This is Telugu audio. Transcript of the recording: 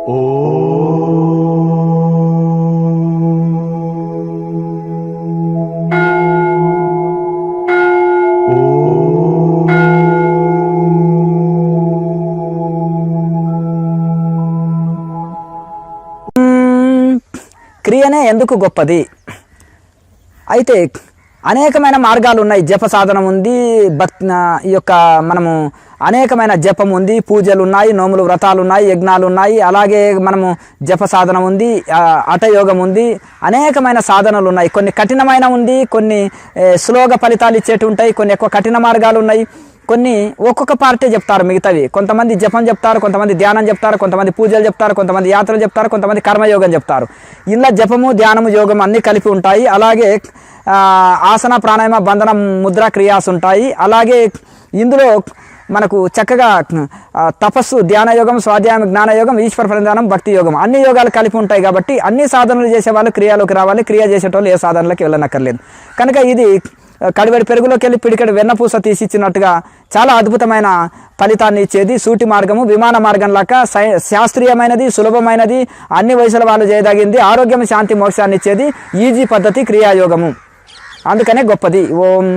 క్రియనే ఎందుకు గొప్పది? అయితే అనేకమైన మార్గాలు ఉన్నాయి. జప సాధనం ఉంది, ఈ యొక్క మనము అనేకమైన జపం ఉంది, పూజలు ఉన్నాయి, నోములు వ్రతాలు ఉన్నాయి, యజ్ఞాలు ఉన్నాయి. అలాగే మనము జప సాధనం ఉంది, హఠయోగం ఉంది, అనేకమైన సాధనలు ఉన్నాయి. కొన్ని కఠినమైన ఉంది, కొన్ని సులువుగా ఫలితాలు ఇచ్చేటి ఉంటాయి, కొన్ని ఎక్కువ కఠిన మార్గాలు ఉన్నాయి. కొన్ని ఒక్కొక్క పార్టీ చెప్తారు మిగతావి. కొంతమంది జపం చెప్తారు, కొంతమంది ధ్యానం చెప్తారు, కొంతమంది పూజలు చెప్తారు, కొంతమంది యాత్రలు చెప్తారు, కొంతమంది కర్మయోగం చెప్తారు. ఇలా జపము, ధ్యానము, యోగం అన్నీ కలిపి ఉంటాయి. అలాగే ఆసన, ప్రాణాయామ, బంధన, ముద్ర, క్రియాస్ ఉంటాయి. అలాగే ఇందులో మనకు చక్కగా తపస్సు, ధ్యానయోగం, స్వాధ్యాయం, జ్ఞానయోగం, ఈశ్వర ప్రధానం, భక్తి యోగం అన్ని యోగాలు కలిపి ఉంటాయి. కాబట్టి అన్ని సాధనలు చేసేవాళ్ళు క్రియాలోకి రావాలి. క్రియ చేసేటోళ్ళు ఏ సాధనలోకి వెళ్ళనక్కర్లేదు. కనుక ఇది కడివెడి పెరుగులోకి వెళ్ళి పిడికెడు వెన్నపూస తీసిచ్చినట్టుగా చాలా అద్భుతమైన ఫలితాన్ని ఇచ్చేది సూటి మార్గము. విమాన మార్గం లాగా శాస్త్రీయమైనది, సులభమైనది, అన్ని వయసుల వాళ్ళు చేయదగింది, ఆరోగ్యం, శాంతి, మోక్షాన్ని ఇచ్చేది ఈజీ పద్ధతి క్రియాయోగము. అందుకనే గొప్పది. ఓం